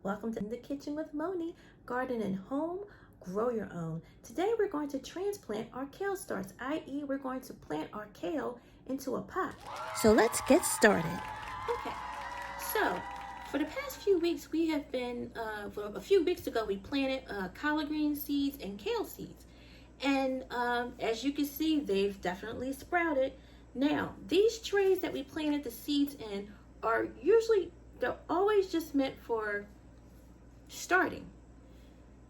Welcome to the Kitchen with Moni, Garden and Home, Grow Your Own. Today we're going to transplant our kale starts, i.e. we're going to plant our kale into a pot. So let's get started. Okay, so for the past few weeks we have been, a few weeks ago we planted collard green seeds and kale seeds. And as you can see, they've definitely sprouted. Now, these trays that we planted the seeds in are they're always just meant for starting.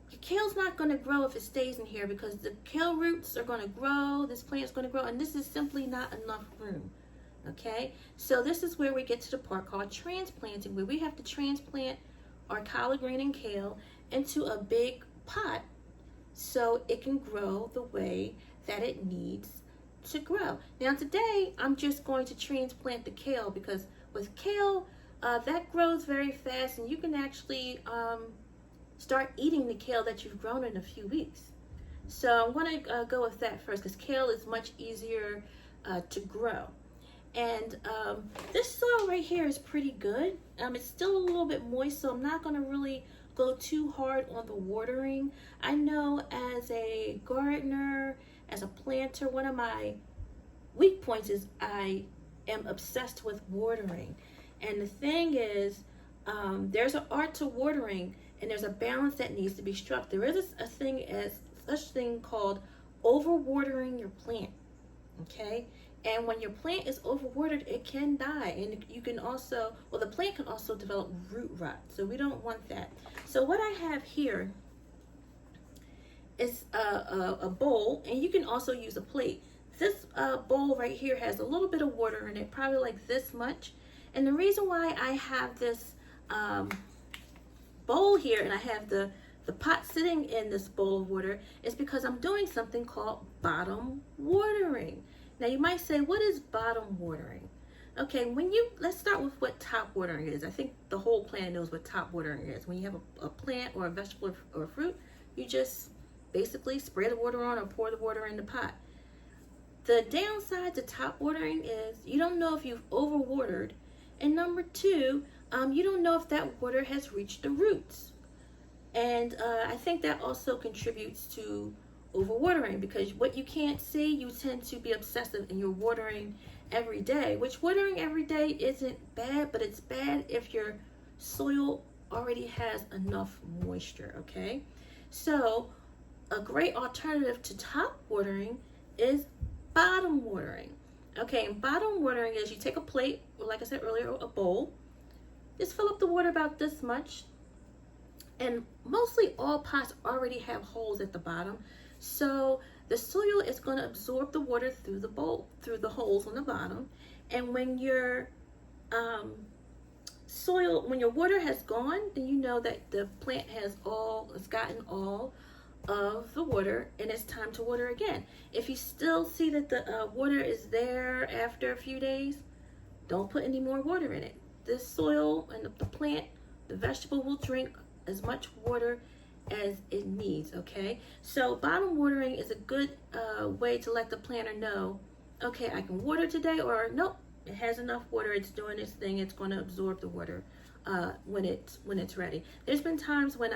Your kale's not going to grow if it stays in here because the kale roots are going to grow, this plant's going to grow, and this is simply not enough room. Okay, so this is where we get to the part called transplanting, where we have to transplant our collard green and kale into a big pot so it can grow the way that it needs to grow. Now today I'm just going to transplant the kale because with kale that grows very fast, and you can actually start eating the kale that you've grown in a few weeks. So I'm going to go with that first because kale is much easier to grow. And this soil right here is pretty good. It's still a little bit moist, so I'm not going to really go too hard on the watering. I know as a gardener, as a planter, one of my weak points is I am obsessed with watering. And the thing is, there's an art to watering, and there's a balance that needs to be struck. There is such thing called overwatering your plant, okay? And when your plant is overwatered, it can die, and you can also, the plant can also develop root rot, so we don't want that. So what I have here is a bowl, and you can also use a plate. This bowl right here has a little bit of water in it, probably like this much. And the reason why I have this bowl here and I have the pot sitting in this bowl of water is because I'm doing something called bottom watering. Now you might say, what is bottom watering? Okay, let's start with what top watering is. I think the whole plant knows what top watering is. When you have a plant or a vegetable or a fruit, you just basically spray the water on or pour the water in the pot. The downside to top watering is you don't know if you've overwatered. And number two, you don't know if that water has reached the roots. And I think that also contributes to overwatering because what you can't see, you tend to be obsessive and you're watering every day, which watering every day isn't bad, but it's bad if your soil already has enough moisture, okay? So a great alternative to top watering is bottom watering. Okay, and bottom watering is you take a plate, or like I said earlier, a bowl. Just fill up the water about this much. And mostly all pots already have holes at the bottom. So the soil is going to absorb the water through the bowl, through the holes on the bottom. And when your when your water has gone, then you know that the plant has gotten all of the water, and it's time to water again. If you still see that the water is there after a few days, don't put any more water in it. This soil and the plant, the vegetable will drink as much water as it needs, okay? So bottom watering is a good way to let the planter know, okay, I can water today, or nope, it has enough water, it's doing its thing, it's going to absorb the water when it's ready. There's been times when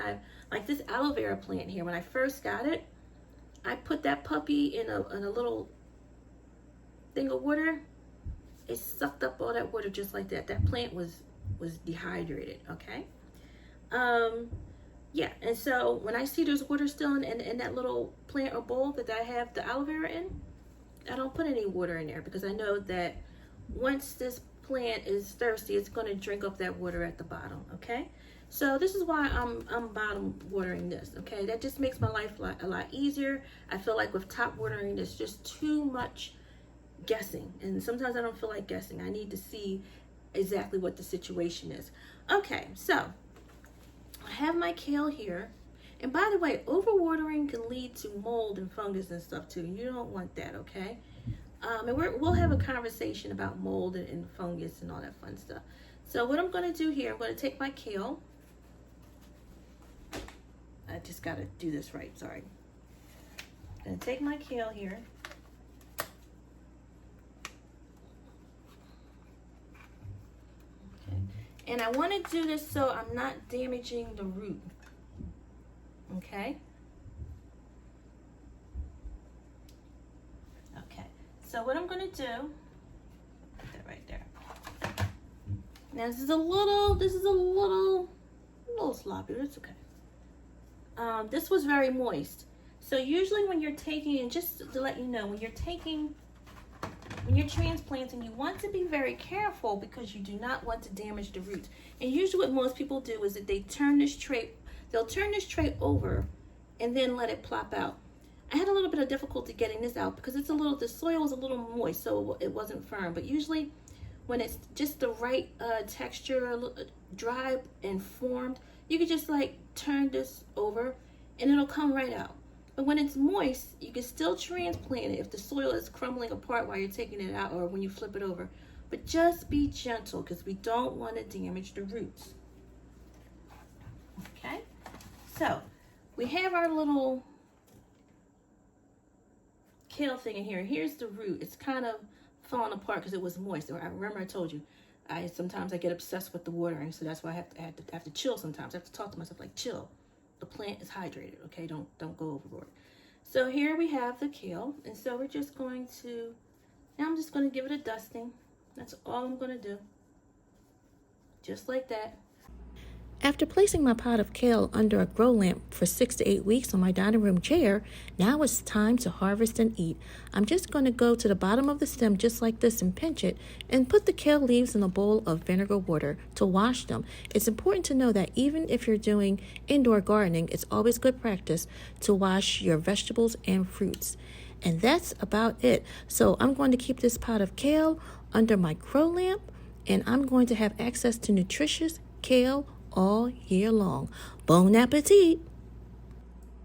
like this aloe vera plant here, when I first got it, I put that puppy in a little thing of water. It sucked up all that water just like that. That plant was dehydrated, okay? Yeah, and so when I see there's water still in that little plant or bowl that I have the aloe vera in, I don't put any water in there because I know that once this plant is thirsty, it's going to drink up that water at the bottom, okay? So this is why I'm bottom watering this, okay? That just makes my life a lot easier. I feel like with top watering, there's just too much guessing, and sometimes I don't feel like guessing. I need to see exactly what the situation is. Okay, so I have my kale here, and by the way, overwatering can lead to mold and fungus and stuff too. You don't want that, okay? And we'll have a conversation about mold and fungus and all that fun stuff. So what I'm going to do here, I'm going to take my kale. I just got to do this right, sorry. I'm going to take my kale here. And I want to do this so I'm not damaging the root. Okay? Okay. So what I'm going to do, put that right there. Now this is a little sloppy, but it's okay. This was very moist. So usually when you're taking, and just to let you know, when you're transplanting, you want to be very careful because you do not want to damage the roots. And usually what most people do is that they'll turn this tray over and then let it plop out. I had a little bit of difficulty getting this out because the soil is a little moist, so it wasn't firm. But usually when it's just the right texture, dry and formed, you can just like turn this over and it'll come right out. But when it's moist, you can still transplant it if the soil is crumbling apart while you're taking it out or when you flip it over. But just be gentle because we don't want to damage the roots. Okay, so we have our little kale thing in here. Here's the root. It's kind of falling apart because it was moist. I remember I told you, sometimes I get obsessed with the watering, so that's why I have to chill sometimes. I have to talk to myself like, chill. The plant is hydrated, okay? Don't go overboard. So here we have the kale, and so we're just going to, now I'm just going to give it a dusting. That's all I'm going to do. Just like that. After placing my pot of kale under a grow lamp for 6 to 8 weeks on my dining room chair, now it's time to harvest and eat. I'm just going to go to the bottom of the stem just like this and pinch it and put the kale leaves in a bowl of vinegar water to wash them. It's important to know that even if you're doing indoor gardening, it's always good practice to wash your vegetables and fruits. And that's about it. So I'm going to keep this pot of kale under my grow lamp, and I'm going to have access to nutritious kale all year long. Bon appetit!